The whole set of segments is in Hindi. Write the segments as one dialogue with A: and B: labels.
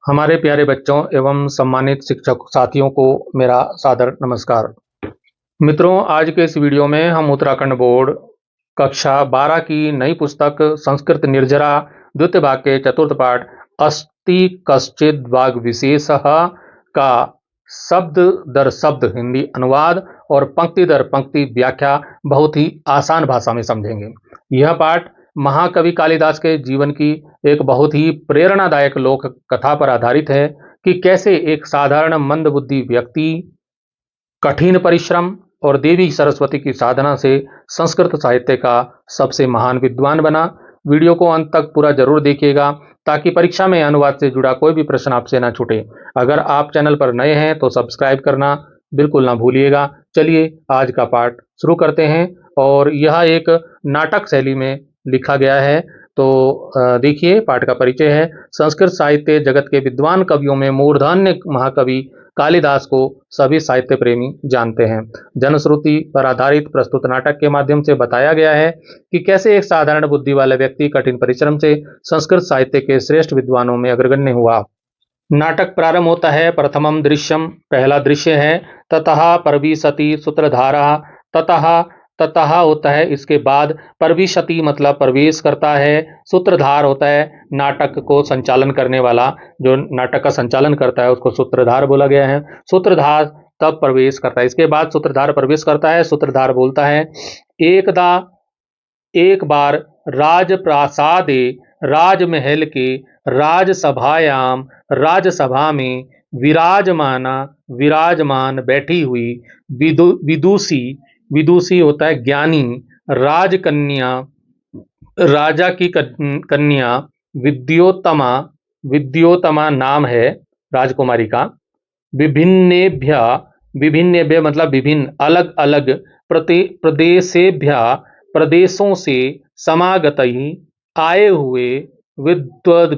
A: हमारे प्यारे बच्चों एवं सम्मानित शिक्षक साथियों को मेरा सादर नमस्कार। मित्रों, आज के इस वीडियो में हम उत्तराखंड बोर्ड कक्षा 12 की नई पुस्तक संस्कृत निर्जरा द्वितीय भाग के चतुर्थ पाठ अस्ति कश्चिद् भाग विशेषः का शब्द दर शब्द हिंदी अनुवाद और पंक्ति दर पंक्ति व्याख्या बहुत ही आसान भाषा में समझेंगे। यह पाठ महाकवि कालिदास के जीवन की एक बहुत ही प्रेरणादायक लोक कथा पर आधारित है कि कैसे एक साधारण मंदबुद्धि व्यक्ति कठिन परिश्रम और देवी सरस्वती की साधना से संस्कृत साहित्य का सबसे महान विद्वान बना। वीडियो को अंत तक पूरा जरूर देखिएगा ताकि परीक्षा में अनुवाद से जुड़ा कोई भी प्रश्न आपसे ना छूटे। अगर आप चैनल पर नए हैं तो सब्सक्राइब करना बिल्कुल ना भूलिएगा। चलिए आज का पाठ शुरू करते हैं। और यह एक नाटक शैली में लिखा गया है। तो देखिए, पाठ का परिचय है। संस्कृत साहित्य जगत के विद्वान कवियों में मूर्धन्य महाकवि कालिदास को सभी साहित्य प्रेमी जानते हैं। जनश्रुति पर आधारित प्रस्तुत नाटक के माध्यम से बताया गया है कि कैसे एक साधारण बुद्धि वाला व्यक्ति कठिन परिश्रम से संस्कृत साहित्य के श्रेष्ठ विद्वानों में अग्रगण्य हुआ। नाटक प्रारंभ होता है। प्रथमम दृश्यम, पहला दृश्य है। ततः परविशति सूत्रधारः, ततः ततः होता है इसके बाद। परविशति मतलब प्रवेश करता है। सूत्रधार होता है नाटक को संचालन करने वाला, जो नाटक का संचालन करता है उसको सूत्रधार बोला गया है। सूत्रधार तब प्रवेश करता है। इसके बाद सूत्रधार प्रवेश करता है। सूत्रधार बोलता है, एकदा एक बार राजप्रासादे, राजमहल के राजसभायाम, राजसभा में विराजमान बैठी हुई विदुषी, विदुषी होता है ज्ञानी, राजकन्या, राजा की कन्या विद्योत्तमा, विद्योत्तमा नाम है राजकुमारी का। विभिन्नेभ्य, विभिन्नेभ्य मतलब विभिन्न, अलग अलग प्रदेशेभ्य, प्रदेशों से समागतई, आए हुए, विद्वद्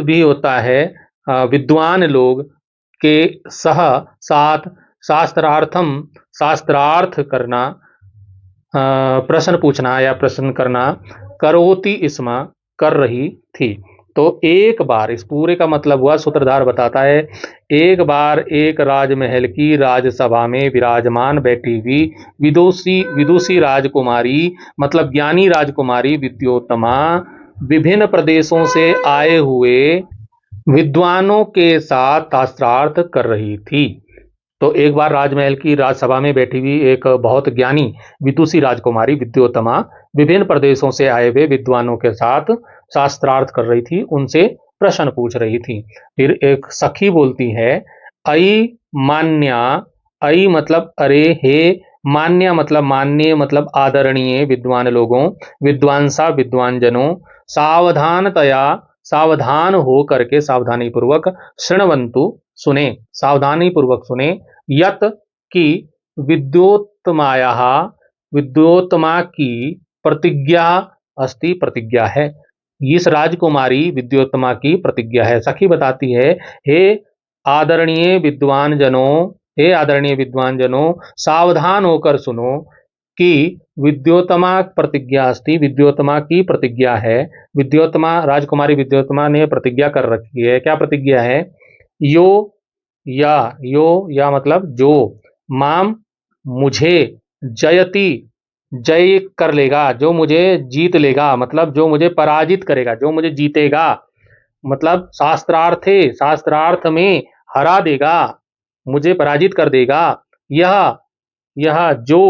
A: भी होता है विद्वान लोग के सह, साथ, शास्त्रार्थम, शास्त्रार्थ करना, प्रश्न पूछना या प्रश्न करना, करोति इसमा, कर रही थी। तो एक बार, इस पूरे का मतलब हुआ, सूत्रधार बताता है, एक बार एक राजमहल की राजसभा में विराजमान बैठी हुई विदुषी राजकुमारी मतलब ज्ञानी राजकुमारी विद्योत्तमा विभिन्न प्रदेशों से आए हुए विद्वानों के साथ शास्त्रार्थ कर रही थी। तो एक बार राजमहल की राजसभा में बैठी हुई एक बहुत ज्ञानी विदुषी राजकुमारी विद्योत्तमा विभिन्न प्रदेशों से आए हुए विद्वानों के साथ शास्त्रार्थ कर रही थी, उनसे प्रश्न पूछ रही थी। फिर एक सखी बोलती है, अई मान्या, अई मतलब अरे, हे, मान्य मतलब मान्य मतलब आदरणीय विद्वान लोगों, विद्वांसा विद्वान जनों, सावधानतया, सावधान हो करके, सावधानी पूर्वक, शृण्वन्तु सुने, सावधानी पूर्वक सुने, यत की विद्योत्तमायाः, विद्योत्तमा की प्रतिज्ञा अस्ति, प्रतिज्ञा है। इस राजकुमारी विद्योत्तमा की प्रतिज्ञा है। सखी बताती है, हे आदरणीय विद्वान जनों, हे आदरणीय विद्वान जनों, सावधान होकर सुनो कि विद्योत्तमा प्रतिज्ञा अस्ति, विद्योत्तमा की प्रतिज्ञा है। विद्योत्तमा, राजकुमारी विद्योत्तमा ने प्रतिज्ञा कर रखी है। क्या प्रतिज्ञा है? यो या मतलब जो, माम मुझे, जयति जय कर लेगा, जो मुझे जीत लेगा, मतलब जो मुझे पराजित करेगा, जो मुझे जीतेगा, मतलब शास्त्रार्थे, शास्त्रार्थ में हरा देगा, मुझे पराजित कर देगा। यह जो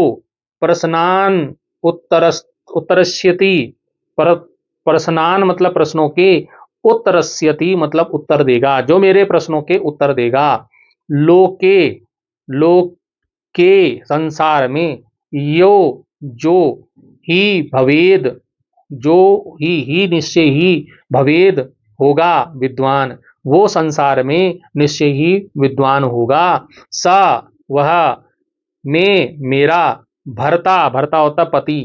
A: प्रश्नान उत्तरस्यति, प्रश्नान मतलब प्रश्नों के, उत्तरस्यति मतलब उत्तर देगा, जो मेरे प्रश्नों के उत्तर देगा। लोके संसार में, यो जो ही भवेद, जो ही निश्चय ही, भवेद होगा विद्वान, वो संसार में निश्चय ही विद्वान होगा। स वह, में मेरा, भर्ता, भर्ता होता पति,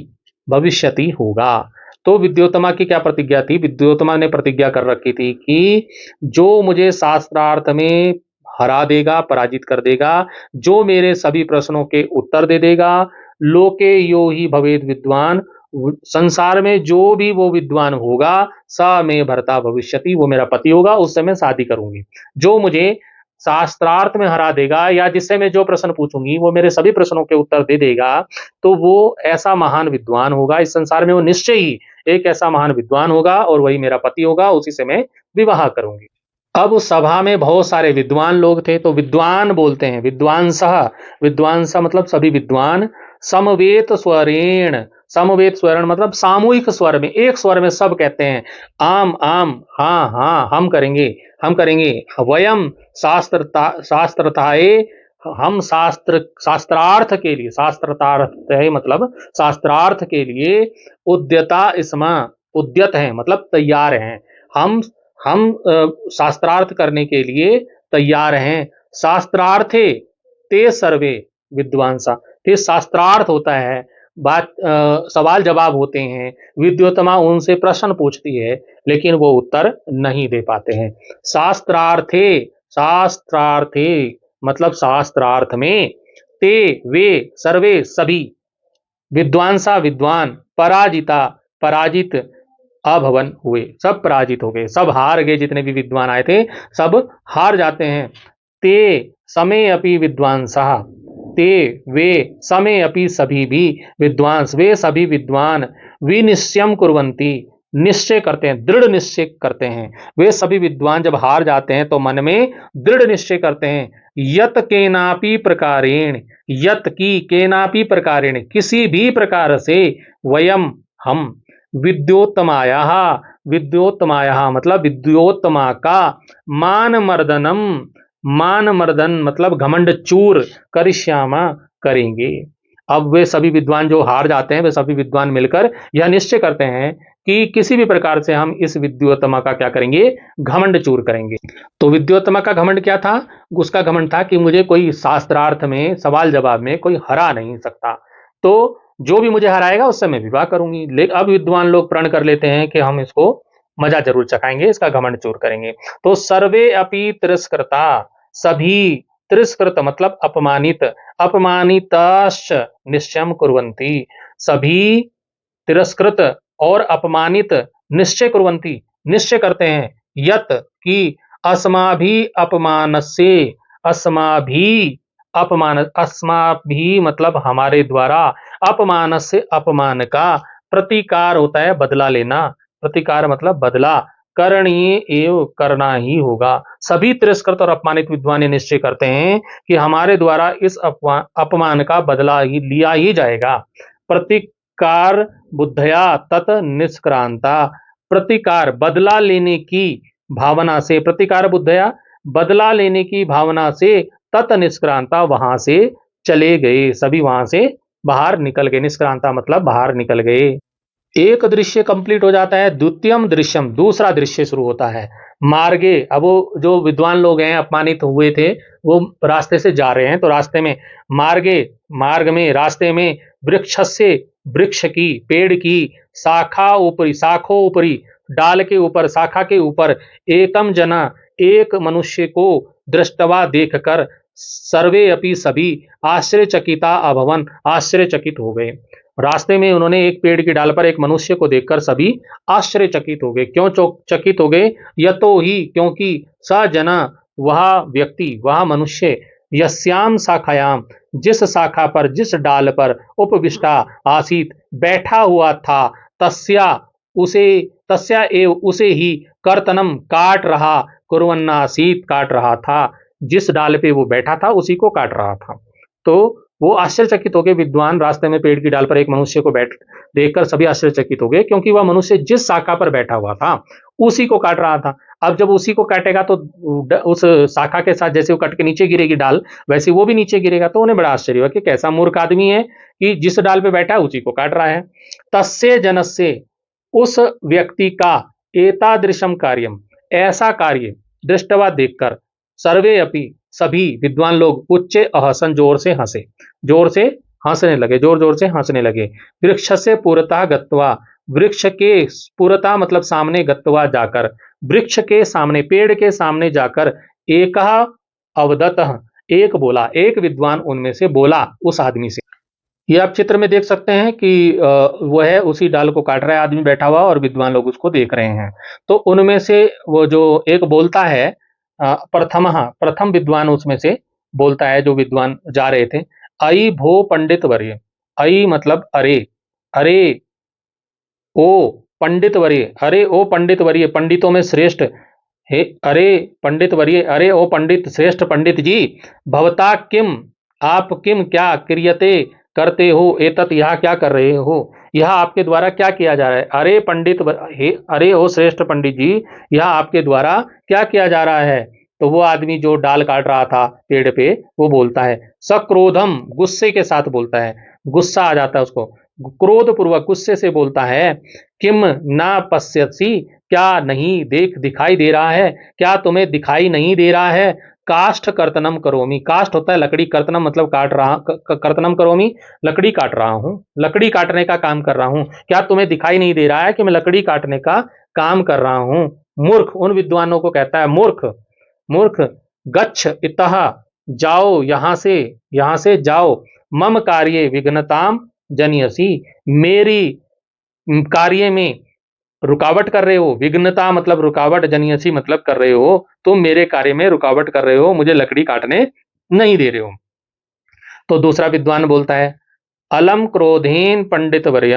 A: भविष्यति होगा। तो विद्योत्तमा की क्या प्रतिज्ञा थी? विद्योत्तमा ने प्रतिज्ञा कर रखी थी कि जो मुझे शास्त्रार्थ में हरा देगा, पराजित कर देगा, जो मेरे सभी प्रश्नों के उत्तर दे देगा, लोके यो ही भवेद विद्वान, संसार में जो भी वो विद्वान होगा स में भर्ता भविष्यति, वो मेरा पति होगा, उससे मैं शादी करूंगी। जो मुझे शास्त्रार्थ में हरा देगा या जिससे मैं जो प्रश्न पूछूंगी वो मेरे सभी प्रश्नों के उत्तर दे देगा, तो वो ऐसा महान विद्वान होगा इस संसार में, वो निश्चय ही एक ऐसा महान विद्वान होगा और वही मेरा पति होगा, उसी से मैं विवाह करूंगी। अब उस सभा में बहुत सारे विद्वान लोग थे, तो विद्वान बोलते हैं, विद्वांसः, विद्वांसः मतलब सभी विद्वान, समवेत स्वरेण, समवेत स्वरण मतलब सामूहिक स्वर में, एक स्वर में सब कहते हैं, आम आम, हाँ हाँ, हम करेंगे, हम करेंगे, वयम शास्त्रताए, हम शास्त्रार्थ के लिए, शास्त्रार्थ है मतलब शास्त्रार्थ के लिए, उद्यता इसमा, उद्यत हैं मतलब तैयार हैं, हम हम शास्त्रार्थ करने के लिए तैयार हैं। शास्त्रार्थे ते सर्वे विद्वांसा, ते शास्त्रार्थ होता है, बात सवाल जवाब होते हैं, विद्योत्तमा उनसे प्रश्न पूछती है लेकिन वो उत्तर नहीं दे पाते हैं। शास्त्रार्थे, शास्त्रार्थे मतलब शास्त्रार्थ में, ते वे सर्वे सभी, विद्वांसा विद्वान, पराजिता पराजित, अभवन हुए, सब पराजित हो गए, सब हार गए, जितने भी विद्वान आए थे सब हार जाते हैं। ते समय अपि विद्वांसः, ते वे समय अपि सभी भी, विद्वांस वे सभी विद्वान, विनिश्चयम कुर्वन्ति निश्चय करते हैं, दृढ़ निश्चय करते हैं, वे सभी विद्वान जब हार जाते हैं तो मन में दृढ़ निश्चय करते हैं, यत केनापि प्रकारेण, यत की केनापि प्रकारेण किसी भी प्रकार से, वयम हम, विद्योत्तमाया, विद्योत्तमाया मतलब विद्योत्तमा का, मान मर्दनम, मान मर्दन मतलब घमंड चूर, करिष्यामा करेंगे। अब वे सभी विद्वान जो हार जाते हैं, वे सभी विद्वान मिलकर यह निश्चय करते हैं कि किसी भी प्रकार से हम इस विद्योत्तमा का क्या करेंगे, घमंड चूर करेंगे। तो विद्योत्तमा का घमंड क्या था? उसका घमंड था कि मुझे कोई शास्त्रार्थ में सवाल जवाब में कोई हरा नहीं सकता, तो जो भी मुझे हराएगा उससे मैं विवाह करूंगी। लेकिन अब विद्वान लोग प्रण कर लेते हैं कि हम इसको मजा जरूर चखाएंगे, इसका घमंड चूर करेंगे। तो सर्वे अपि तिरस्कृता, सभी, तिरस्कृत मतलब अपमानित, अपमानिताश्च निश्चयम कुर्वन्ति, सभी तिरस्कृत और अपमानित, निश्चय कुर्वन्ति निश्चय करते हैं, यत कि अस्माभि अपमानस्य, अस्माभि अपमान, अस्माभि मतलब हमारे द्वारा, अपमान से अपमान का, प्रतिकार होता है बदला लेना, प्रतिकार मतलब बदला, करणीय एवं करना ही होगा। सभी तिरस्कृत और अपमानित विद्वान निश्चय करते हैं कि हमारे द्वारा इस अपमान का बदला ही लिया ही जाएगा। प्रतिकार बुद्धया तत निष्क्रांता, प्रतिकार बदला लेने की भावना से, प्रतिकार बुद्धया बदला लेने की भावना से, तत निष्क्रांता वहां से चले गए, सभी वहां से बाहर निकल गए, निष्क्रांता मतलब बाहर निकल गए। एक दृश्य कंप्लीट हो जाता है, द्वितीयम दृश्यम दूसरा दृश्य शुरू होता है। मार्गे, अब वो जो विद्वान लोग हैं अपमानित हुए थे वो रास्ते से जा रहे हैं, तो रास्ते में मार्गे, मार्ग में रास्ते में, वृक्ष से वृक्ष की, पेड़ की, शाखा ऊपरी, शाखों ऊपरी, डाल के ऊपर, शाखा के ऊपर, एकम जना एक मनुष्य को दृष्टवा देखकर, सर्वे अपि सभी, आश्चर्यचकिता अभवन आश्चर्यचकित हो गए। रास्ते में उन्होंने एक पेड़ की डाल पर एक मनुष्य को देखकर सभी आश्चर्यचकित हो गए। क्यों चकित हो गए? यतो ही क्योंकि स जना वह व्यक्ति, वह मनुष्य, यस्याम शाखायाम जिस शाखा पर, जिस डाल पर, उपविष्टा आसीत बैठा हुआ था, तस्या उसे, तस्या एव उसे ही, कर्तनम काट रहा, कुर्वन्नासीत काट रहा था, जिस डाल पे वो बैठा था उसी को काट रहा था। तो वो आश्चर्यचकित हो गए, विद्वान रास्ते में पेड़ की डाल पर एक मनुष्य को बैठ देखकर सभी आश्चर्यचकित हो गए, क्योंकि वह मनुष्य जिस शाखा पर बैठा हुआ था उसी को काट रहा था। अब जब उसी को काटेगा तो उस शाखा के साथ जैसे वो कट के नीचे गिरेगी डाल, वैसे वो भी नीचे गिरेगा। तो उन्हें बड़ा आश्चर्य हुआ कि कैसा मूर्ख आदमी है कि जिस डाल पे बैठा है उसी को काट रहा है। तस्य जनस्य उस व्यक्ति का, एतादृशम कार्यम ऐसा कार्य, दृष्टवा देखकर, सर्वे अपि सभी विद्वान लोग, उच्चे अहसन जोर से हंसे, जोर से हंसने लगे, जोर जोर से हंसने लगे। वृक्ष से पुरतः गत्वा, वृक्ष के पुरतः मतलब सामने, गत्वा जाकर, वृक्ष के सामने, पेड़ के सामने जाकर, एकः अवदतः एक बोला, एक विद्वान उनमें से बोला उस आदमी से, ये आप चित्र में देख सकते हैं कि वह उसी डाल को काट रहा है, आदमी बैठा हुआ और विद्वान लोग उसको देख रहे हैं। तो उनमें से वो जो एक बोलता है, प्रथम विद्वान उसमें से बोलता है, जो विद्वान जा रहे थे, अई भो पंडित वर्य। अई मतलब अरे, अरे ओ पंडित वर्य, अरे ओ पंडित वर्य, पंडितों में श्रेष्ठ, हे अरे पंडित वर्य, अरे ओ पंडित श्रेष्ठ पंडित जी, भवता किम, आप किम क्या क्रियते करते हो, एतत यह क्या कर रहे हो, यह आपके द्वारा क्या किया जा रहा है। अरे हे अरे ओ श्रेष्ठ पंडित जी, यह आपके द्वारा क्या किया जा रहा है। तो वो आदमी जो डाल काट रहा था पेड़ पे, वो बोलता है सक्रोधम, गुस्से के साथ बोलता है, गुस्सा आ जाता है उसको, क्रोध पूर्वक गुस्से से बोलता है, किम ना पश्यसी, क्या नहीं दिखाई दे रहा है, क्या तुम्हें दिखाई नहीं दे रहा है। काष्ठ कर्तनम करोमी, काष्ठ होता है लकड़ी, कर्तनम मतलब काट रहा, कर्तनम करोमी, लकड़ी काट रहा हूं, लकड़ी काटने का काम कर रहा हूं, क्या तुम्हें दिखाई नहीं दे रहा है कि मैं लकड़ी काटने का काम कर रहा हूं। मूर्ख, उन विद्वानों को कहता है मूर्ख, मूर्ख, गच्छ इतः, जाओ यहां से जाओ, मम कार्ये विघ्नताम जनियसी, मेरी कार्य में रुकावट कर रहे हो, विघ्नता मतलब रुकावट, जनियसी मतलब कर रहे हो, तुम मेरे कार्य में रुकावट कर रहे हो, मुझे लकड़ी काटने नहीं दे रहे हो। तो दूसरा विद्वान बोलता है, अलम क्रोधेन पंडित वर्य,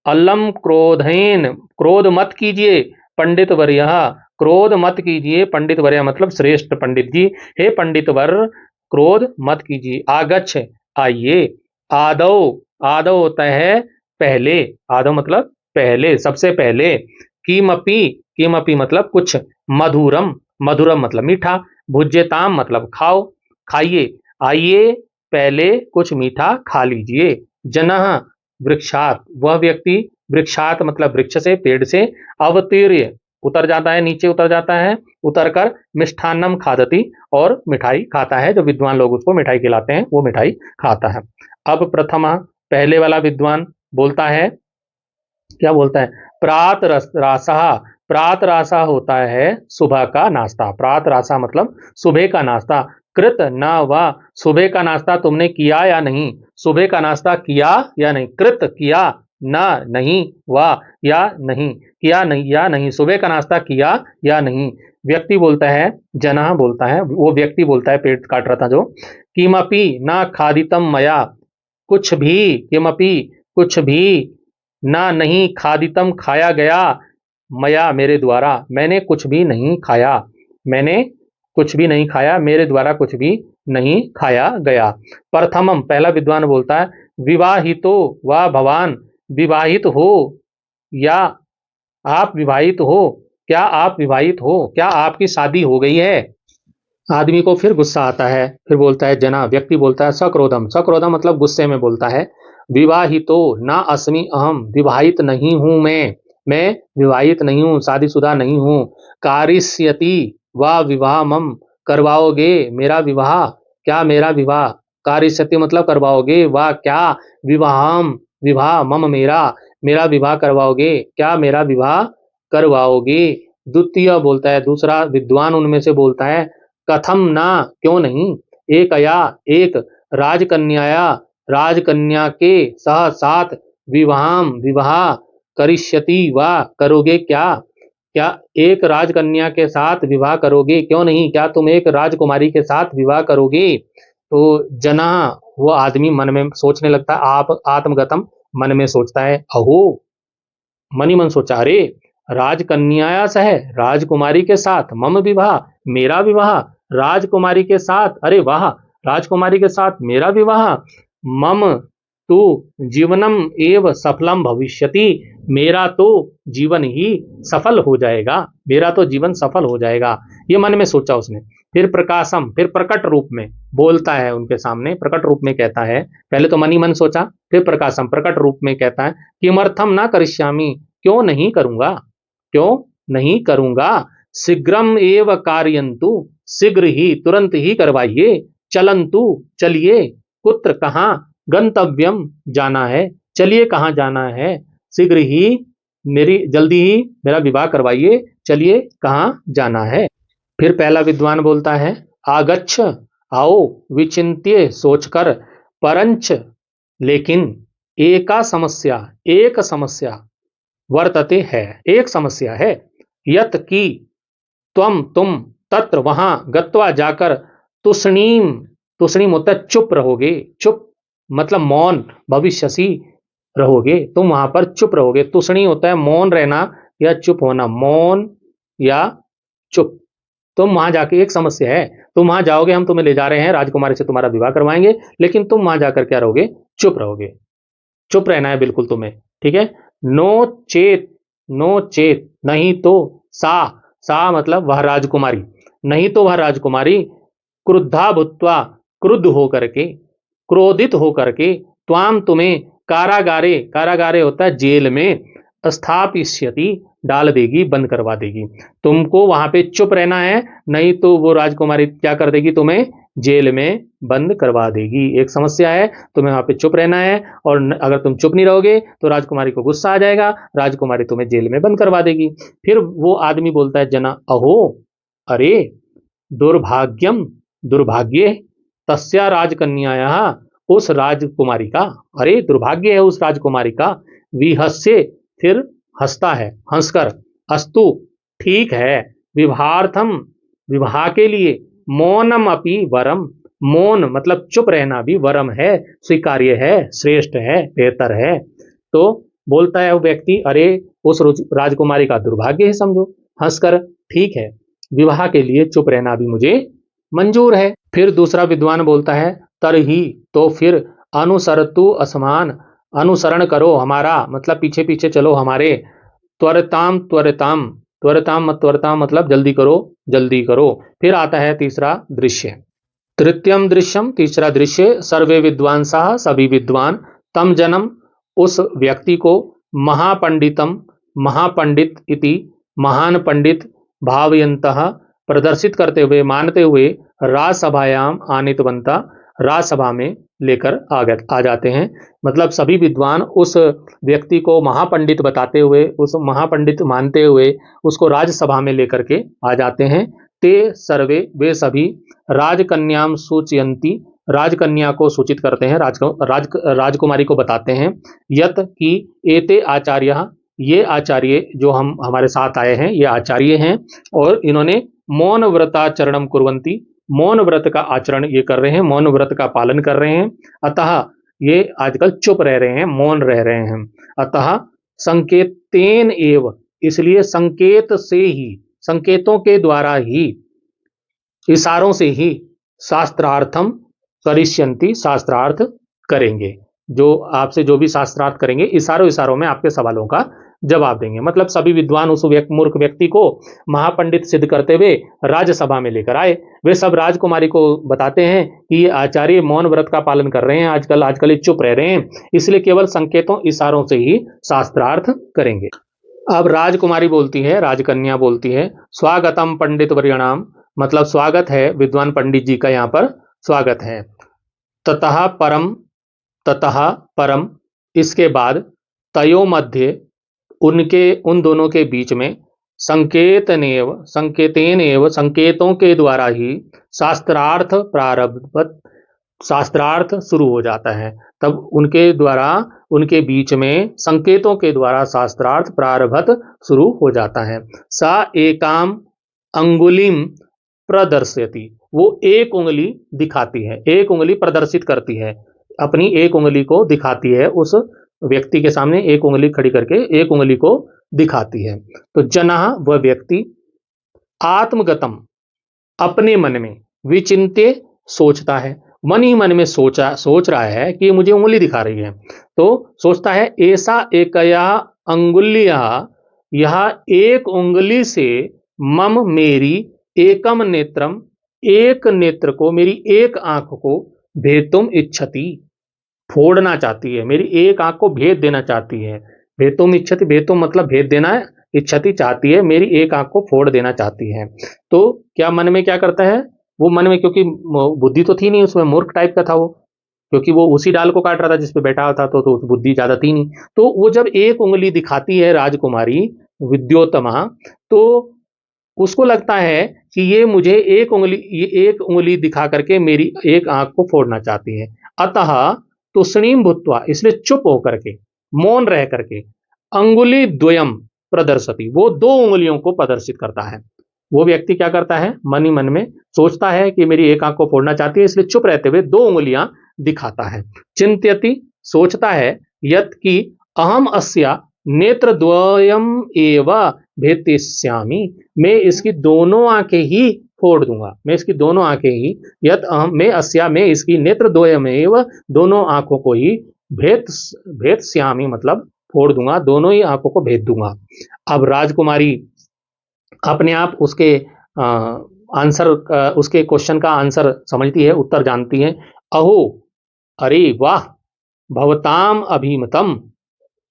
A: अलम क्रोधेन, क्रोध मत कीजिए, पंडित वर्य, क्रोध मत कीजिए, पंडित वर्य मतलब श्रेष्ठ पंडित जी, हे पंडित वर, क्रोध मत कीजिए, आगच्छ आइए, आदौ, आदौ होता है पहले, आदौ मतलब पहले, सबसे पहले, किमपि, किमपि मतलब कुछ, मधुरम, मधुरम मतलब मीठा, भुज्यताम मतलब खाओ, खाइए, आइए पहले कुछ मीठा खा लीजिए। जनः वृक्षात, वह व्यक्ति, वृक्षात मतलब वृक्ष से, पेड़ से, अवतीर्य उतर जाता है, नीचे उतर जाता है, उतरकर मिष्ठान्नम खादति, और मिठाई खाता है, जो विद्वान लोग उसको मिठाई खिलाते हैं वो मिठाई खाता है। अब प्रथम, पहले वाला विद्वान बोलता है, क्या बोलता है, प्रात रासा, प्रात रासा होता है सुबह का नाश्ता, प्रात रासा मतलब सुबह का नाश्ता, कृत न व, सुबह का नाश्ता तुमने किया या नहीं, सुबह का नाश्ता किया या नहीं, कृत किया, न नहीं, व या नहीं, किया नहीं या नहीं, सुबह का नाश्ता किया या नहीं। व्यक्ति बोलता है, जना बोलता है, वो व्यक्ति बोलता है पेट काट रहा था जो, किमपि न खादितम मया, कुछ भी, किमपि कुछ भी, ना नहीं, खादितम खाया गया, मया मेरे द्वारा, मैंने कुछ भी नहीं खाया, मैंने कुछ भी नहीं खाया, मेरे द्वारा कुछ भी नहीं खाया गया। प्रथमम, पहला विद्वान बोलता है, विवाहितो व भवान, विवाहित हो या आप विवाहित हो, क्या आप विवाहित हो, क्या आपकी शादी हो गई है। आदमी को फिर गुस्सा आता है, फिर बोलता है, जना व्यक्ति बोलता है, सक्रोधम, सक्रोधम मतलब गुस्से में बोलता है, विवाहितो ना अस्मि अहम, विवाहित नहीं हूं मैं विवाहित नहीं हूं, शादीशुदा नहीं हूं, कारिष्यति व विवाह मम, करवाओगे मेरा विवाह, क्या मेरा विवाह, कारिष्यति मतलब करवाओगे, वाह क्या, विवाहम विवाह, मम मेरा, मेरा विवाह करवाओगे, क्या मेरा विवाह करवाओगे। द्वितीय बोलता है, दूसरा विद्वान उनमें से बोलता है, कथम ना क्यों नहीं, एक या एक, राजकन्याया राजकन्या के सह साथ, विवाहम विवाह, करिष्यति वा करोगे क्या, क्या एक राजकन्या के साथ विवाह करोगे, क्यों नहीं, क्या तुम एक राजकुमारी के साथ विवाह करोगे। तो जना, वो आदमी मन में सोचने लगता है, आप आत्मगतम, मन में सोचता है, अहो, मन ही मन सोचा, अरे राजकन्याया सह, राजकुमारी के साथ, मम विवाह मेरा विवाह, राजकुमारी के साथ, अरे वाह, राजकुमारी के साथ मेरा विवाह, मम तो जीवनम एव सफलम भविष्यति, मेरा तो जीवन ही सफल हो जाएगा, मेरा तो जीवन सफल हो जाएगा, ये मन में सोचा उसने। फिर प्रकाशम, फिर प्रकट रूप में बोलता है उनके सामने, प्रकट रूप में कहता है, पहले तो मन ही मन सोचा, फिर प्रकाशम प्रकट रूप में कहता है, किमर्थम ना करिष्यामि, क्यों नहीं करूंगा, क्यों नहीं करूंगा, शीघ्रम एव कार्यंतु, शीघ्र ही तुरंत ही करवाइए, चलंतु चलिए, कुत्र कहाँ, गंतव्यम जाना है, चलिए कहाँ जाना है, शीघ्र ही, मेरी जल्दी ही मेरा विवाह करवाइए, चलिए कहाँ जाना है। फिर पहला विद्वान बोलता है, आगच्छ आओ, विचिंत्य सोचकर, परंच लेकिन एका समस्या, एक समस्या वर्तते है, एक समस्या है, यत की तुम तत्र वहां गत्वा जाकर तुष्णीम, तुष्णीम होता है चुप रहोगे, चुप मतलब मौन, भविष्यसी रहोगे, तुम वहां पर चुप रहोगे। तुष्णी होता है मौन रहना या चुप होना, मौन या चुप। तुम वहां जाके, एक समस्या है, तुम वहां जाओगे, हम तुम्हें ले जा रहे हैं, राजकुमारी से तुम्हारा विवाह करवाएंगे, लेकिन तुम वहां जाकर क्या रहोगे, चुप रहोगे, चुप रहना है बिल्कुल तुम्हें, ठीक है। नो चेत, नो चेत नहीं तो सा, सा मतलब वह राजकुमारी, नहीं तो वह राजकुमारी क्रुद्धा भूत्वा, क्रुद्ध होकर के, क्रोधित होकर के, त्वाम तुम्हें कारागारे, कारागारे होता है जेल में, स्थापिष्यति डाल देगी, बंद करवा देगी। तुमको वहां पे चुप रहना है, नहीं तो वो राजकुमारी क्या कर देगी, तुम्हें जेल में बंद करवा देगी। एक समस्या है, तुम्हें वहां पे चुप रहना है, और अगर तुम चुप नहीं रहोगे तो राजकुमारी को गुस्सा आ जाएगा, राजकुमारी तुम्हें जेल में बंद करवा देगी। फिर वो आदमी बोलता है, जना अहो, अरे दुर्भाग्यम, दुर्भाग्य तस्या राजकन्याया, उस राजकुमारी का, अरे दुर्भाग्य है उस राजकुमारी का, विहस्य फिर हंसता है, हंसकर, अस्तु ठीक है, विवाहार्थम विवाह के लिए, मौनम अपि वरम, मौन मतलब चुप रहना भी वरम है, स्वीकार्य है, श्रेष्ठ है, बेहतर है। तो बोलता है वो व्यक्ति, अरे उस राजकुमारी का दुर्भाग्य है समझो, हंसकर, ठीक है, विवाह के लिए चुप रहना भी मुझे मंजूर है। फिर दूसरा विद्वान बोलता है, तरही तो फिर अनुसरतु असमान, अनुसरण करो हमारा, मतलब पीछे पीछे चलो हमारे, त्वरताम त्वरताम, त्वरताम त्वरताम मतलब जल्दी करो, जल्दी करो। फिर आता है तीसरा दृश्य, तृतीयम दृश्यम, तीसरा दृश्य, सर्वे विद्वांसः, सभी विद्वान, तम जन्म, उस व्यक्ति को, महापंडितम, महापंडित इति, महान पंडित, भावयंतः प्रदर्शित करते हुए, मानते हुए, राजसभायाम आनीतवंता, राजसभा में लेकर आ जाते हैं। मतलब सभी विद्वान उस व्यक्ति को महापंडित बताते हुए, उस महापंडित मानते हुए उसको राजसभा में लेकर के आ जाते हैं। ते सर्वे, वे सभी, राजकन्याम सूचयंती, राजकन्या को सूचित करते हैं, राजकुमारी को बताते हैं, यत कि एते आचार्य, ये आचार्य जो हम हमारे साथ आए हैं ये आचार्य हैं, और इन्होंने मौन व्रताचरणम कुर्वंती, मौन व्रत का आचरण ये कर रहे हैं, मौन व्रत का पालन कर रहे हैं, अतः ये आजकल चुप रह रहे हैं, मौन रह रहे हैं। अतः संकेतेन एव, इसलिए संकेत से ही, संकेतों के द्वारा ही, इशारों से ही, शास्त्रार्थम करिष्यंती, शास्त्रार्थ करेंगे, जो आपसे जो भी शास्त्रार्थ करेंगे, इशारों इशारों में आपके सवालों का जवाब देंगे। मतलब सभी विद्वान उस मूर्ख व्यक्ति को महापंडित सिद्ध करते हुए राज्यसभा में लेकर आए। वे सब राजकुमारी को बताते हैं कि ये आचार्य मौन व्रत का पालन कर रहे हैं, आजकल आजकल ये चुप रह रहे हैं, इसलिए केवल संकेतों इशारों से ही शास्त्रार्थ करेंगे। अब राजकुमारी बोलती है, राजकन्या बोलती है, स्वागतम पंडित वर्यणाम, मतलब स्वागत है, विद्वान पंडित जी का यहाँ पर स्वागत है। ततः परम, ततः परम, इसके बाद, तयो मध्य, उनके, उन दोनों के बीच में, संकेतनेव, संकेतेनेव, संकेतों के द्वारा ही, शास्त्रार्थ प्रारब्ध, शास्त्रार्थ शुरू हो जाता है। तब उनके द्वारा, उनके बीच में संकेतों के द्वारा शास्त्रार्थ प्रारब्ध शुरू हो जाता है। सा एकाम अंगुलिम प्रदर्शयति, वो एक उंगली दिखाती है, एक उंगली प्रदर्शित करती है, अपनी एक उंगली को दिखाती है, उस व्यक्ति के सामने एक उंगली खड़ी करके एक उंगली को दिखाती है। तो जनः, वह व्यक्ति, आत्मगतम, अपने मन में, विचिंत्य, सोचता है, मन ही मन में सोच रहा है कि मुझे उंगली दिखा रही है, तो सोचता है, ऐसा एकया अंगुलिया, यह एक उंगली से, मम मेरी, एकम नेत्रम, एक नेत्र को, मेरी एक आंख को, भेतुम इच्छति, फोड़ना चाहती है, मेरी एक आंख को भेद देना चाहती है। भेतुम इच्छति, भेतुम मतलब भेद देना है, इच्छति चाहती है, मेरी एक आंख को फोड़ देना चाहती है। तो क्या मन में क्या करता है वो, मन में, क्योंकि बुद्धि तो थी नहीं उसमें, मूर्ख टाइप का था वो, क्योंकि वो उसी डाल को काट रहा था जिसपे बैठा था, तो बुद्धि ज्यादा थी नहीं। तो वो जब एक उंगली दिखाती है राजकुमारी विद्योतमा, तो उसको लगता है कि ये मुझे एक उंगली, ये एक उंगली दिखा करके मेरी एक आंख को फोड़ना चाहती है। अतः तुष्णीम भूत्वा, इसलिए चुप होकर के, मौन रह करके, अंगुली द्वयम प्रदर्शति, वो दो उंगलियों को प्रदर्शित करता है। वो व्यक्ति क्या करता है, मन ही मन में सोचता है कि मेरी एक आंख को फोड़ना चाहती है, इसलिए चुप रहते हुए दो उंगलियां दिखाता है। चिंत्यति, सोचता है, यत की अहम अस्या नेत्र द्वयम एव भेदिष्यामि, मैं इसकी दोनों आंखें ही फोड़ दूंगा, मैं इसकी दोनों आंखें ही, यत अहम, मैं अस्या, मैं इसकी नेत्र द्वयम एव, दोनों आंखों को ही, भेदिष्यामि मतलब फोड़ दूंगा, दोनों ही आंखों को भेद दूंगा। अब राजकुमारी अपने आप उसके आंसर, उसके क्वेश्चन का आंसर समझती है, उत्तर जानती है। अहो, अरे वाह, भवताम अभिमतम,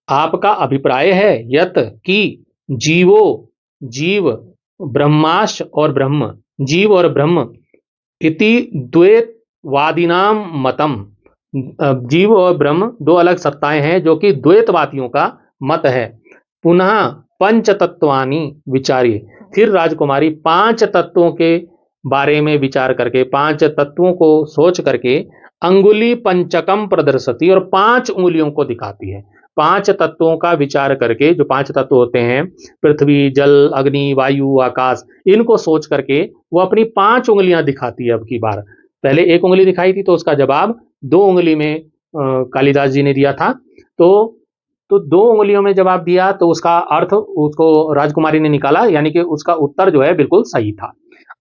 A: आपका अभिप्राय है, यत की जीवो, जीव, ब्रह्माश और ब्रह्म, जीव और ब्रह्म, इति द्वैतवादिनाम मतम, जीव और ब्रह्म दो अलग सत्ताएं हैं जो कि द्वैतवादियों का मत है। पुनः पंच तत्वानि विचार्य, फिर राजकुमारी पांच तत्वों के बारे में विचार करके, पांच तत्वों को सोच करके, अंगुली पंचकम प्रदर्शती, और पांच उंगलियों को दिखाती है। पांच तत्वों का विचार करके, जो पांच तत्व होते हैं, पृथ्वी, जल, अग्नि, वायु, आकाश, इनको सोच करके वो अपनी पांच उंगलियां दिखाती है। अब की बार पहले एक उंगली दिखाई थी, तो उसका जवाब दो उंगली में कालिदास जी ने दिया था। तो दो उंगलियों में जवाब दिया, तो उसका अर्थ उसको राजकुमारी ने निकाला, यानी कि उसका उत्तर जो है बिल्कुल सही था।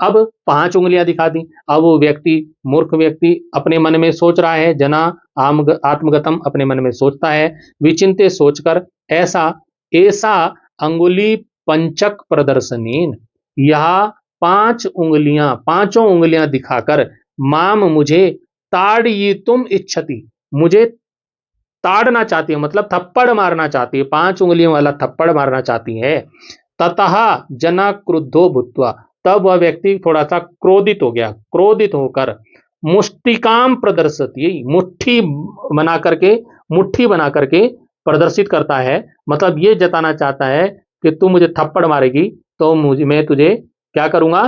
A: अब पांच उंगलियां दिखा दी। अब वो व्यक्ति, मूर्ख व्यक्ति, अपने मन में सोच रहा है, जना आत्मगतम, अपने मन में सोचता है, विचिंते, सोचकर, ऐसा ऐसा अंगुली पंचक प्रदर्शनीन, यह पांच उंगलियां, पांचों उंगलियां दिखाकर, माम, मुझे, ताड़यितुम इच्छति, मुझे ताड़ना चाहती है, मतलब थप्पड़ मारना चाहती है, पांच उंगलियों वाला थप्पड़ मारना चाहती है। ततः जना क्रुद्धो भूत्वा, तब वह व्यक्ति थोड़ा सा क्रोधित हो गया, क्रोधित होकर मुष्टिकाम प्रदर्शति, मुट्ठी बना करके प्रदर्शित करता है, मतलब ये जताना चाहता है कि तू मुझे थप्पड़ मारेगी तो मैं तुझे क्या करूंगा,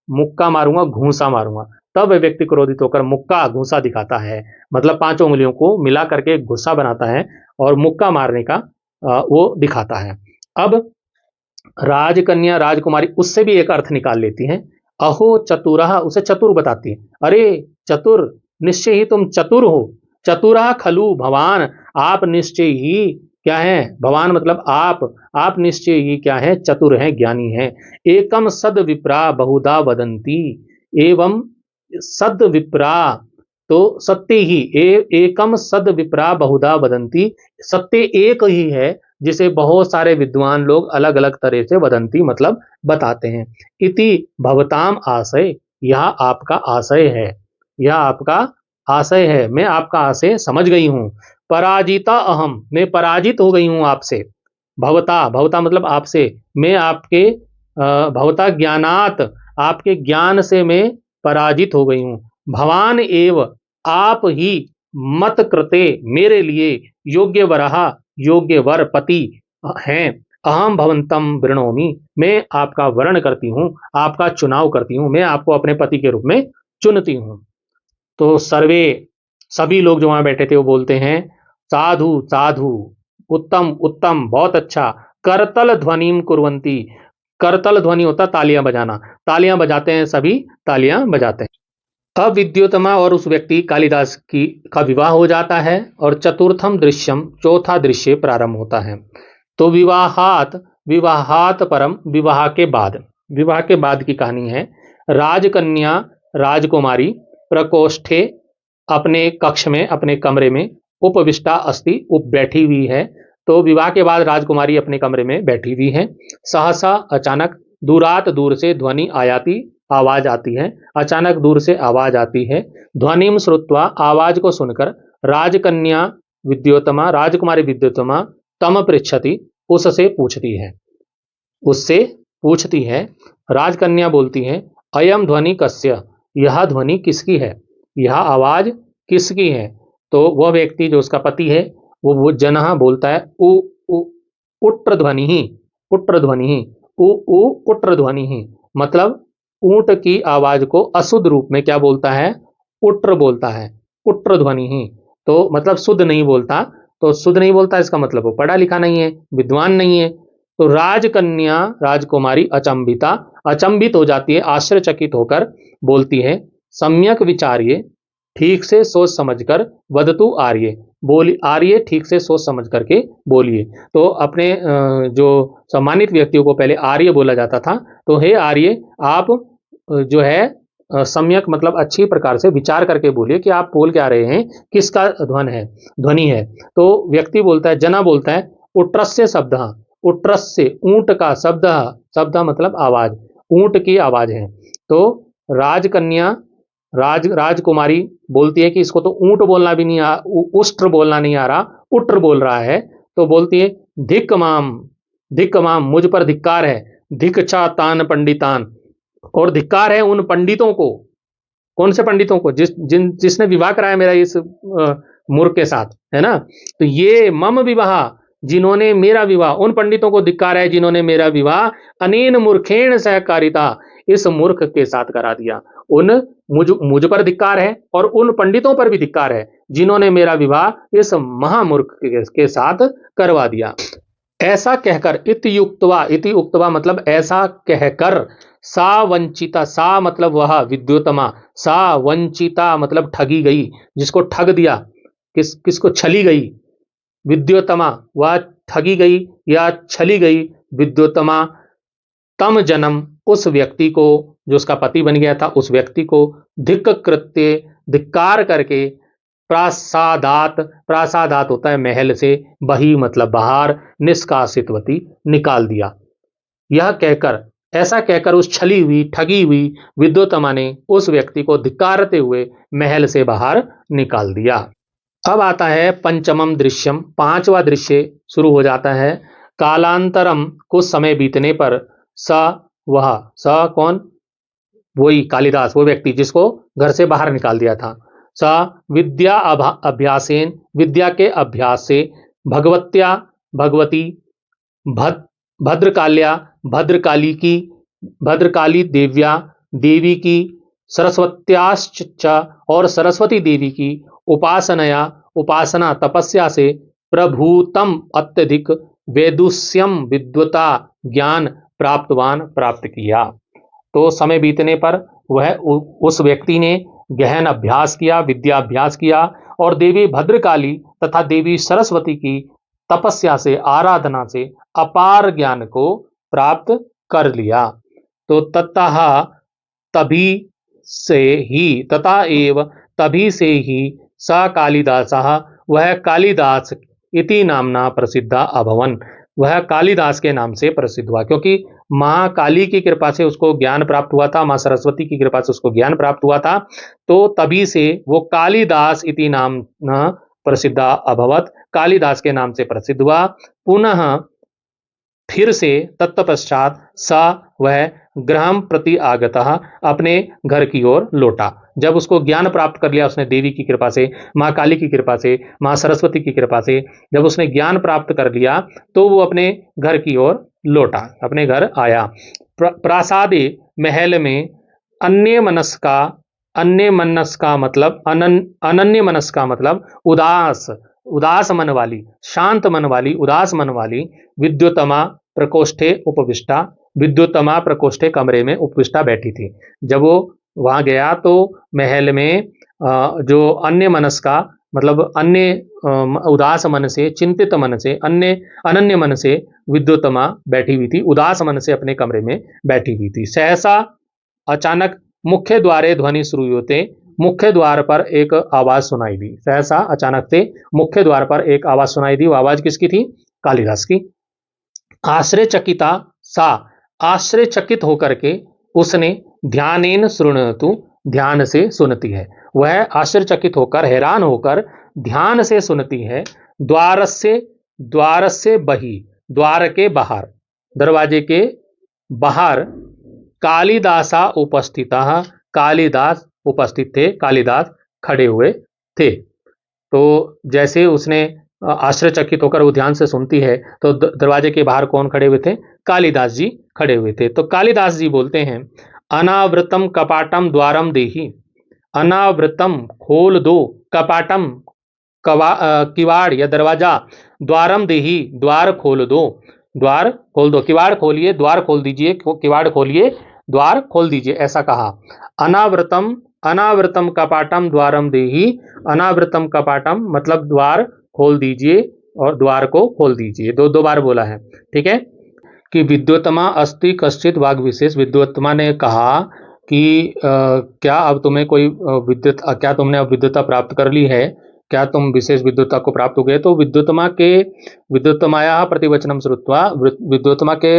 A: मुक्का मारूंगा, घूंसा मारूंगा। तब वह व्यक्ति क्रोधित होकर मुक्का, घूंसा दिखाता है, मतलब पांचों उंगलियों को मिला करके गुस्सा बनाता है और मुक्का मारने का वो दिखाता है। अब राजकन्या, राजकुमारी उससे भी एक अर्थ निकाल लेती है। अहो चतुरः, उसे चतुर बताती है। अरे चतुर, निश्चय ही तुम चतुर हो। चतुरा खलु भवान, आप निश्चय ही क्या है, भवान मतलब आप निश्चय ही क्या है, चतुर हैं, ज्ञानी हैं। एकम सद विप्रा बहुधा वदंती, एवं सद विप्रा, तो सत्य ही, एकम सद विप्रा बहुधा वदंती, सत्य एक ही है जिसे बहुत सारे विद्वान लोग अलग अलग तरह से वदंती मतलब बताते हैं। इति भवताम आशय, यह आपका आशय है, यह आपका आशय है, मैं आपका आशय समझ गई हूं। पराजिता अहम, मैं पराजित हो गई हूं आपसे। भवता, भवता मतलब आपसे, मैं आपके भवता ज्ञानात, आपके ज्ञान से मैं पराजित हो गई हूं। भवान एव, आप ही, मत कृते, मेरे लिए, योग्य वरहा, योग्य वर, पति हैं। अहम भवंतम वृणोमि, मैं आपका वर्ण करती हूँ, आपका चुनाव करती हूँ, मैं आपको अपने पति के रूप में चुनती हूँ। तो सर्वे, सभी लोग जो वहां बैठे थे वो बोलते हैं, साधु साधु, उत्तम उत्तम, बहुत अच्छा। करतल ध्वनिम कुर्वंती, करतल ध्वनि होता तालियां बजाना, तालियां बजाते हैं, सभी तालियां बजाते हैं। अब विद्योतमा और उस व्यक्ति कालिदास की का विवाह हो जाता है और चतुर्थम दृश्यम, चौथा दृश्य प्रारंभ होता है। तो विवाहात, विवाहात परम, विवाह के बाद की कहानी है। राजकन्या, राजकुमारी, प्रकोष्ठे, अपने कक्ष में, अपने कमरे में, उपविष्टा अस्ति, उप बैठी हुई है। तो विवाह के बाद राजकुमारी अपने कमरे में बैठी हुई है। सहसा, अचानक, दूरात, दूर से, ध्वनि आयाति, आवाज आती है, अचानक दूर से आवाज आती है। ध्वनिम श्रुत्वा, आवाज को सुनकर, राजकन्या विद्योतमा, राजकुमारी विद्योतमा, तम पृच्छति, उससे पूछती है, उससे पूछती है। राजकन्या बोलती है, अयम ध्वनि कस्य, यह ध्वनि किसकी है, यह आवाज किसकी है। तो वह व्यक्ति जो उसका पति है वो जनः बोलता है, उ उ उट्र ध्वनि ही, उट्र ध्वनि ही, उ उट्र ध्वनि ही, मतलब ऊंट की आवाज को अशुद्ध रूप में क्या बोलता है, उट्र बोलता है, उट्र ध्वनि ही। तो मतलब शुद्ध नहीं बोलता, तो शुद्ध नहीं बोलता इसका मतलब वो पढ़ा लिखा नहीं है, विद्वान नहीं है। तो राजकन्या राजकुमारी अचंभिता, अचंभित हो जाती है, आश्चर्यचकित होकर बोलती है, सम्यक विचार्य, ठीक से सोच समझकर, वदतु आर्य, बोली आर्य, ठीक से सोच समझ करके बोलिए। तो अपने जो सम्मानित व्यक्तियों को पहले आर्य बोला जाता था, तो हे आर्य, आप जो है सम्यक मतलब अच्छी प्रकार से विचार करके बोलिए कि आप बोल क्या रहे हैं, किसका ध्वनि है। तो व्यक्ति बोलता है, जना बोलता है, उट्रस्य शब्द, उट्रस्य ऊंट का शब्द, शब्द मतलब आवाज, ऊंट की आवाज है। तो राजकन्या राजकुमारी बोलती है कि इसको तो ऊंट बोलना भी नहीं उष्ट्र बोलना नहीं आ रहा, उट्र बोल रहा है। तो बोलती है, धिक माम, मुझ पर धिक्कार है, धिक्चा तान पंडितान, और धिक्कार है उन पंडितों को। कौन से पंडितों को? जिसने विवाह कराया मेरा इस मूर्ख के साथ, है ना। तो ये मम विवाह, जिन्होंने मेरा विवाह, उन पंडितों को धिक्कार है जिन्होंने मेरा विवाह अनेन मूर्खेण सहकारिता, इस मूर्ख के साथ करा दिया। उन मुझ पर धिक्कार है और उन पंडितों पर भी धिक्कार है जिन्होंने मेरा विवाह इस महामूर्ख के साथ करवा दिया। ऐसा कहकर, इति उक्तवा मतलब ऐसा कहकर, सा वंचिता, सा मतलब वह विद्योतमा, सा वंचिता मतलब ठगी गई, जिसको ठग दिया, किसको छली गई, विद्योतमा वह ठगी गई या छली गई, विद्योतमा तम जन्म, उस व्यक्ति को जो उसका पति बन गया था, उस व्यक्ति को धिक् कृत्य, धिक्कार करके, प्रासादात, प्रासादात होता है महल से, बही मतलब बाहर, निष्कासितवती निकाल दिया। यह कहकर, ऐसा कहकर उस छली हुई ठगी हुई विद्योतमा ने उस व्यक्ति को धिक्कारते हुए महल से बाहर निकाल दिया। अब आता है पंचमम दृश्यम, पांचवा दृश्य शुरू हो जाता है। कालांतरम, कुछ समय बीतने पर, स वह, स कौन? वही कालिदास, वो व्यक्ति जिसको घर से बाहर निकाल दिया था। स विद्या अभ्यासेन, विद्या के अभ्यास से, भगवत्या भगवती, भद्रकाल्या भद्रकाली की, भद्रकाली देव्या देवी की, सरस्वत्याश्च और सरस्वती देवी की, उपासनया उपासना तपस्या से, प्रभूतम अत्यधिक, वेदुष्यम विद्वता ज्ञान प्राप्तवान प्राप्त किया। तो समय बीतने पर वह उस व्यक्ति ने गहन अभ्यास किया, विद्याभ्यास किया, और देवी भद्रकाली तथा देवी सरस्वती की तपस्या से, आराधना से अपार ज्ञान को प्राप्त कर लिया। तो ततः, तभी से ही, तथा एव तभी से ही, स कालिदासः, वह कालिदास इति नामना प्रसिद्धा अभवन, वह कालिदास के नाम से प्रसिद्ध हुआ, क्योंकि माँ काली की कृपा से उसको ज्ञान प्राप्त हुआ था, माँ सरस्वती की कृपा से उसको ज्ञान प्राप्त हुआ था। तो तभी से वो कालिदास इति नाम प्रसिद्धा अभवत, कालिदास के नाम से प्रसिद्ध हुआ। पुनः फिर से तत्पश्चात स वह गृहम प्रति आगतः, अपने घर की ओर लौटा। जब उसको ज्ञान प्राप्त कर लिया उसने देवी की कृपा से, माँ काली की कृपा से, माँ सरस्वती की कृपा से, जब उसने ज्ञान प्राप्त कर लिया तो वो अपने घर की ओर लौटा, अपने घर आया। प्रासादे, महल में, अन्य मनस का, अन्य मनस का मतलब अनन्य मनस का मतलब उदास, उदास मन वाली, शांत मन वाली, उदास मन वाली, विद्युतमा प्रकोष्ठे उपविष्टा, विद्युतमा प्रकोष्ठे कमरे में उपविष्टा बैठी थी। जब वो वहां गया तो महल में जो अन्य मनस का मतलब अन्य उदास मन से, चिंतित मन से, अन्य अनन्य मन से विद्युतमा बैठी हुई थी, उदास मन से अपने कमरे में बैठी हुई थी। सहसा अचानक मुख्य द्वारे ध्वनि शुरू होते, मुख्य द्वार पर एक आवाज सुनाई दी। सहसा अचानक से मुख्य द्वार पर एक आवाज सुनाई दी। वो आवाज किसकी थी? कालिदास की। आश्चर्यचकिता सा, आश्चर्यचकित होकर के उसने, ध्यानेन शृणोतु, ध्यान से सुनती है, वह आश्चर्यचकित होकर, हैरान होकर ध्यान से सुनती है। द्वार से बही, द्वार के बाहर, दरवाजे के बाहर, कालिदासा उपस्थिता, कालिदास उपस्थित थे, कालिदास खड़े हुए थे। तो जैसे उसने आश्चर्यचकित होकर वो ध्यान से सुनती है तो दरवाजे के बाहर कौन खड़े हुए थे? कालिदास जी खड़े हुए थे। तो कालिदास जी बोलते हैं, अनावृतम कपाटम द्वारम देहि, अनावृतम खोल दो, कपाटम किवाड़ या दरवाजा, द्वारम देही, द्वार खोल दो, द्वार खोल दो, किवाड़ खोलिए, द्वार खोल दीजिए, किवाड़ खोलिए, द्वार खोल दीजिए, ऐसा कहा। अनावृतम, अनावृतम कपाटम द्वारम देही, अनावृतम कपाटम मतलब द्वार खोल दीजिए और द्वार को खोल दीजिए, दो दो बार बोला है, ठीक है। कि विद्योत्तमा अस्ति कश्चित वाग विशेष, विद्योत्तमा ने कहा कि क्या अब तुम्हें कोई विद्युत, क्या तुमने अब विद्युता प्राप्त कर ली है, क्या तुम विशेष विद्युता को प्राप्त हो गए। तो विद्योत्तमा के, विद्योत्तमाया प्रतिवचनम श्रुत्वा, विद्योत्तमा के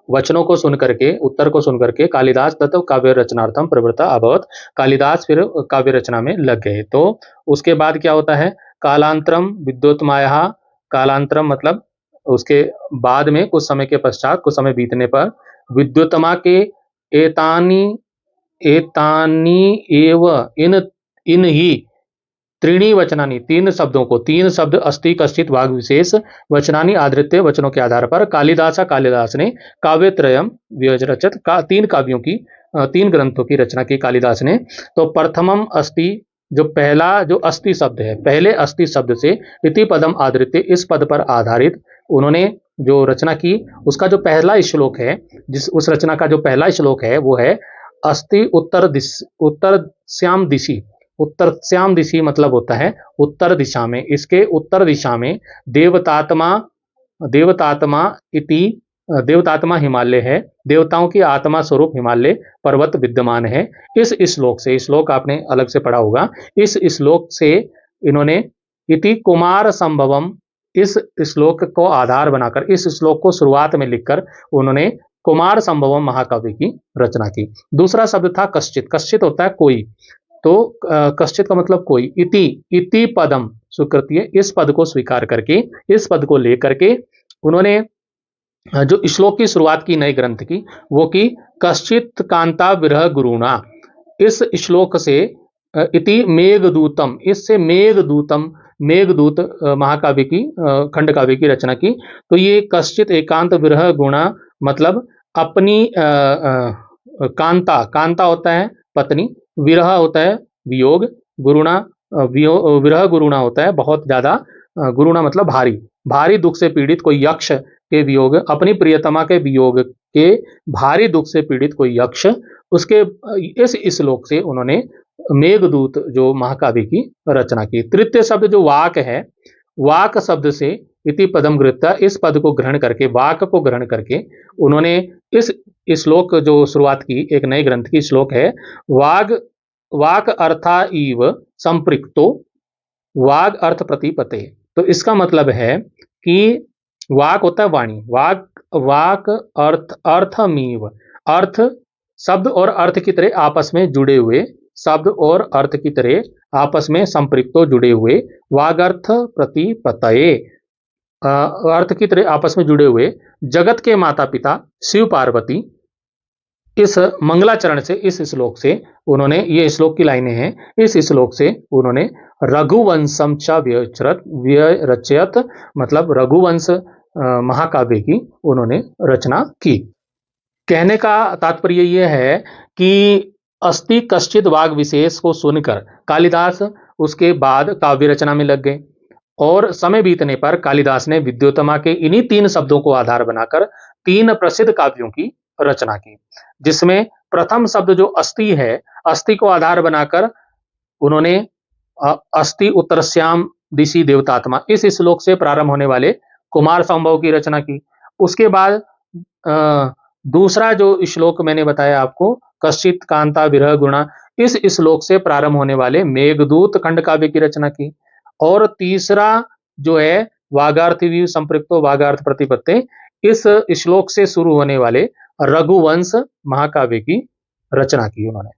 A: वचनों को सुन करके, उत्तर को सुन करके कालिदास तत्व काव्य रचनार्थम प्रवृत्ता अभवत, कालिदास फिर काव्य रचना में लग गए। तो उसके बाद क्या होता है, कालांतरम विद्योत्तमाया, कालांतरम मतलब उसके बाद में कुछ समय के पश्चात, कुछ समय बीतने पर विद्योत्तमा के एतानी, एतानी एव, इन ही त्रीणी वचनानी, तीन शब्दों को, तीन शब्द अस्ति कश्चित वाग विशेष वचनानी आधृत्य वचनों के आधार पर कालिदास, कालिदास ने काव्य त्रयम विरचित, तीन काव्यों की, तीन ग्रंथों की रचना की कालिदास ने। तो प्रथमम अस्ति, जो पहला जो अस्ति शब्द है, पहले अस्ति शब्द से इति पदम आधृत्य, इस पद पर आधारित उन्होंने जो रचना की, उसका जो पहला श्लोक है, जिस उस रचना का जो पहला श्लोक है वो है अस्ति उत्तर दिश, उत्तर श्याम दिशि, उत्तर श्याम दिशि मतलब होता है उत्तर दिशा में, इसके उत्तर दिशा में देवतात्मा, देवतात्मा इति, देवतात्मा हिमालय है, देवताओं की आत्मा स्वरूप हिमालय पर्वत विद्यमान है। इस श्लोक से, श्लोक आपने अलग से पढ़ा होगा, इस श्लोक से इन्होंने इति कुमार संभवम, इस श्लोक को आधार बनाकर, इस श्लोक को शुरुआत में लिखकर उन्होंने कुमार संभवम महाकाव्य की रचना की। दूसरा शब्द था कश्चित, कश्चित होता है कोई, तो कश्चित का मतलब कोई, इति, इति पदम स्वीकृत्य, इस पद को स्वीकार करके, इस पद को लेकर के उन्होंने जो श्लोक की शुरुआत की नए ग्रंथ की, वो की कश्चित कांता विरह गुरुणा। इस श्लोक से इति मेघदूतम, इससे मेघदूतम, मेघदूत महाकाव्य की, खंड काव्य की रचना की। तो ये कश्चित एकांत विरह गुणा मतलब अपनी कांता, कांता होता है पत्नी, विरह होता है वियोग, गुरुणा, विरह गुरुणा होता है बहुत ज्यादा, गुरुणा मतलब भारी, भारी दुख से पीड़ित कोई यक्ष के वियोग, अपनी प्रियतमा के वियोग के भारी दुख से पीड़ित कोई यक्ष, उसके इस श्लोक से उन्होंने मेघदूत जो महाकाव्य की रचना की। तृतीय शब्द जो वाक है, वाक शब्द से इति पदम गृहीत्वा, इस पद को ग्रहण करके, वाक को ग्रहण करके उन्होंने इस श्लोक जो शुरुआत की, एक नए ग्रंथ की श्लोक है, वाग, वाक अर्था इव संपृक्तो, वाग अर्थ प्रतिपते। तो इसका मतलब है कि वाक होता है वाणी, वाक, वाक अर्थ, अर्थमीव, अर्थ, शब्द और अर्थ की तरह आपस में जुड़े हुए, शब्द और अर्थ की तरह आपस में संपृक्तो जुड़े हुए, वागर्थ प्रतिपतये, अर्थ की तरह आपस में जुड़े हुए जगत के माता पिता शिव पार्वती, इस मंगलाचरण से, इस श्लोक से उन्होंने, ये श्लोक की लाइनें हैं, इस श्लोक से उन्होंने रघुवंशम च व्यरचयत मतलब रघुवंश महाकाव्य की उन्होंने रचना की। कहने का तात्पर्य यह है कि अस्ति कश्चित वाग विशेष को सुनकर कालिदास उसके बाद काव्य रचना में लग गए, और समय बीतने पर कालिदास ने विद्योत्तमा के इन्हीं तीन शब्दों को आधार बनाकर तीन प्रसिद्ध काव्यों की रचना की, जिसमें प्रथम शब्द जो अस्ति है, अस्ति को आधार बनाकर उन्होंने अस्ति उत्तरश्याम दिशि देवतात्मा, इस श्लोक से प्रारंभ होने वाले कुमार संभव की रचना की। उसके बाद दूसरा जो श्लोक मैंने बताया आपको, कश्चित कांता विरह गुणा, इस श्लोक से प्रारंभ होने वाले मेघदूत खंड काव्य की रचना की। और तीसरा जो है वागार्थवीव संपृक्तो वागार्थ प्रतिपत्ति, इस श्लोक से शुरू होने वाले रघुवंश महाकाव्य की रचना की उन्होंने।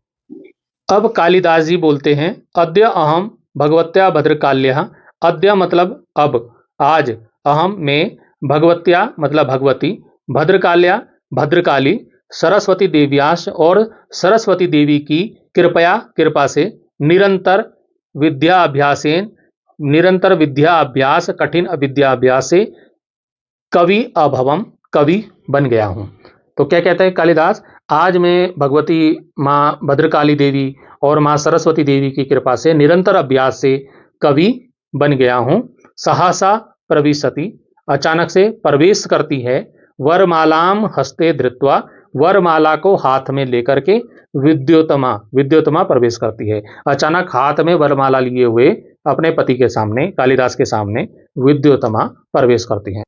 A: अब कालिदास जी बोलते हैं, अद्य अहम भगवत्या भद्रकाल्या, अद्य मतलब अब, आज, अहम में, भगवत्या मतलब भगवती, भद्रकाल्या भद्रकाली, सरस्वती देव्यास और सरस्वती देवी की कृपया, कृपा से, निरंतर विद्या अभ्यासेन, निरंतर विद्या अभ्यास, कठिन विद्या अभ्यास से कवि अभवम, कवि बन गया हूं। तो क्या कहते हैं कालिदास, आज मैं भगवती माँ भद्रकाली देवी और माँ सरस्वती देवी की कृपा से, निरंतर अभ्यास से, कवि बन गया हूं। सहसा प्रविशति, अचानक से प्रवेश करती है। वरमालाम हस्ते धृत्वा, वरमाला को हाथ में लेकर के विद्योतमा, विद्योतमा प्रवेश करती है। अचानक हाथ में वरमाला लिए हुए अपने पति के सामने, कालिदास के सामने विद्योतमा प्रवेश करती है।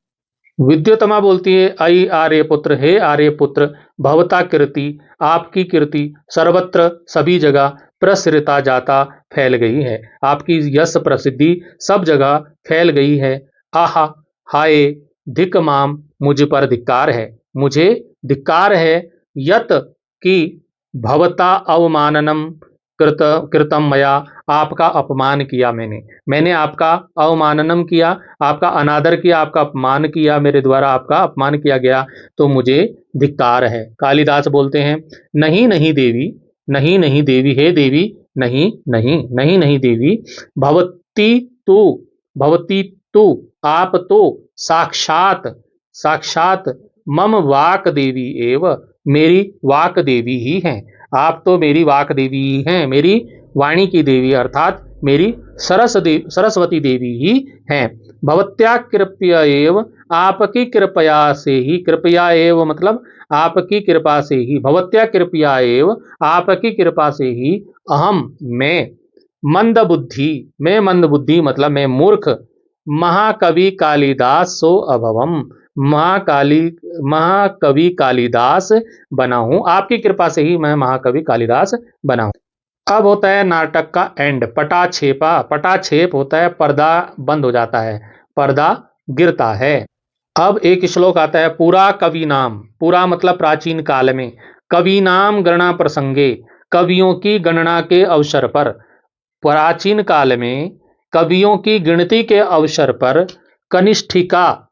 A: विद्योतमा बोलती है, अयि आर्यपुत्र, हे आर्यपुत्र, भवता कीर्ति, आपकी कीर्ति सर्वत्र, सभी जगह, प्रसृता जाता, फैल गई है। आपकी यश प्रसिद्धि सब जगह फैल गई है। आहा, हाय, धिक माम, मुझ पर धिक्कार है, मुझे धिक्कार है। यत कि भवता अवमाननम कृतम मया, आपका अपमान किया मैंने आपका अवमाननम किया, आपका अनादर किया, आपका अपमान किया, मेरे द्वारा आपका अपमान किया गया, तो मुझे धिक्कार है। कालिदास बोलते हैं, नहीं नहीं देवी, नहीं नहीं देवी, हे देवी, नहीं नहीं नहीं नहीं देवी, भवती तू, भवती तू, आप तो साक्षात, साक्षात मम वाक देवी एव, मेरी वाक देवी ही हैं। आप तो मेरी वाक देवी ही हैं, मेरी वाणी की देवी अर्थात मेरी सरस्वती देवी ही हैं। भवत्या कृपया एव, आपकी कृपया से ही, कृपया एव मतलब आपकी कृपा से ही, भवत्या कृपया एव, आपकी कृपा से ही, अहम मैं, मंद बुद्धि, मैं मंद बुद्धि मतलब मैं मूर्ख, महाकवि कालिदास सो अभवम, महाकवि कालिदास बना हूं, आपकी कृपा से ही मैं महाकवि कालिदास बना हूं। अब होता है नाटक का एंड, पटाक्षेपा। पटाक्षेप होता है पर्दा बंद हो जाता है, पर्दा गिरता है। अब एक श्लोक आता है, पूरा कवि नाम, पूरा मतलब प्राचीन काल में, कवि नाम गणना प्रसंगे, कवियों की गणना के अवसर पर, प्राचीन काल में कवियों की गिनती के अवसर पर कनिष्ठिका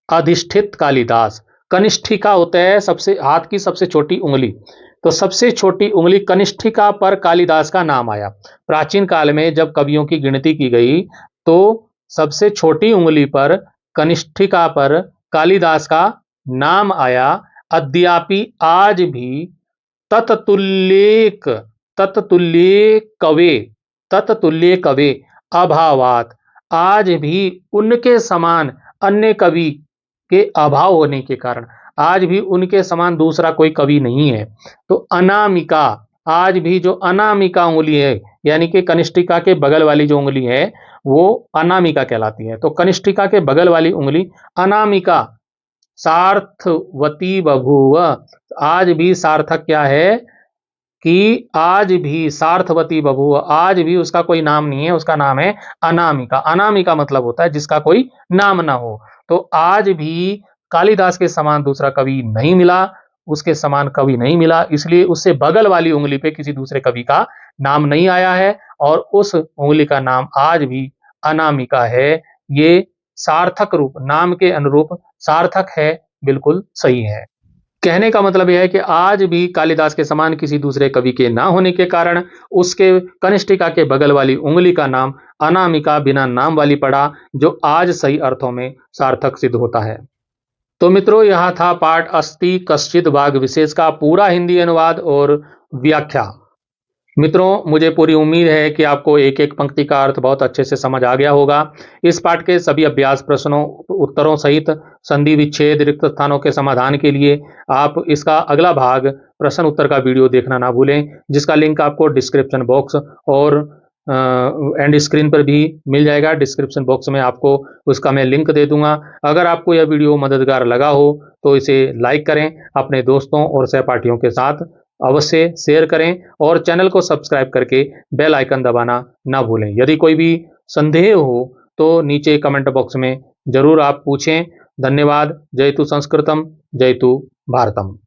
A: अधिष्ठित कालिदास, कनिष्ठिका होता है सबसे हाथ की सबसे छोटी उंगली, तो सबसे छोटी उंगली कनिष्ठिका पर कालिदास का नाम आया। प्राचीन काल में जब कवियों की गिनती की गई तो सबसे छोटी उंगली पर, कनिष्ठिका पर कालिदास का नाम आया। अद्यापि आज भी तत्तुल्येक, तत्तुल्य कवे, तत्तुल्य कवे अभावात, आज भी उनके समान अन्य कवि के अभाव होने के कारण, आज भी उनके समान दूसरा कोई कवि नहीं है। तो अनामिका, आज भी जो अनामिका उंगली है, यानी कि कनिष्ठिका के बगल वाली जो उंगली है वो अनामिका कहलाती है। तो कनिष्ठिका के बगल वाली उंगली अनामिका सार्थवती बभूव, आज भी सार्थक क्या है कि आज भी सार्थवती बभूव, आज भी उसका कोई नाम नहीं है, उसका नाम है अनामिका। अनामिका मतलब होता है जिसका कोई नाम ना हो। तो आज भी कालिदास के समान दूसरा कवि नहीं मिला, उसके समान कवि नहीं मिला, इसलिए उससे बगल वाली उंगली पे किसी दूसरे कवि का नाम नहीं आया है और उस उंगली का नाम आज भी अनामिका है। ये सार्थक रूप, नाम के अनुरूप सार्थक है, बिल्कुल सही है। कहने का मतलब यह है कि आज भी कालिदास के समान किसी दूसरे कवि के ना होने के कारण उसके कनिष्ठिका के बगल वाली उंगली का नाम अनामिका बिना नाम वाली पड़ा, जो आज सही अर्थों में सार्थक सिद्ध होता है। तो मित्रों, यह था पाठ अस्ति कश्चित् भाग विशेष का पूरा हिंदी अनुवाद और व्याख्या। मित्रों, मुझे पूरी उम्मीद है कि आपको एक एक पंक्ति का अर्थ बहुत अच्छे से समझ आ गया होगा। इस पाठ के सभी अभ्यास प्रश्नों उत्तरों सहित संधि विच्छेद रिक्त स्थानों के समाधान के लिए आप इसका अगला भाग प्रश्न उत्तर का वीडियो देखना ना भूलें, जिसका लिंक आपको डिस्क्रिप्शन बॉक्स और एंड स्क्रीन पर भी मिल जाएगा। डिस्क्रिप्शन बॉक्स में आपको उसका मैं लिंक दे दूंगा। अगर आपको यह वीडियो मददगार लगा हो तो इसे लाइक करें, अपने दोस्तों और सहपाठियों के साथ अवश्य शेयर करें और चैनल को सब्सक्राइब करके बेल आइकन दबाना ना भूलें। यदि कोई भी संदेह हो तो नीचे कमेंट बॉक्स में जरूर आप पूछें। धन्यवाद। जयतु संस्कृतम, जयतु भारतम।